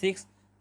6،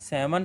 7۔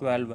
12۔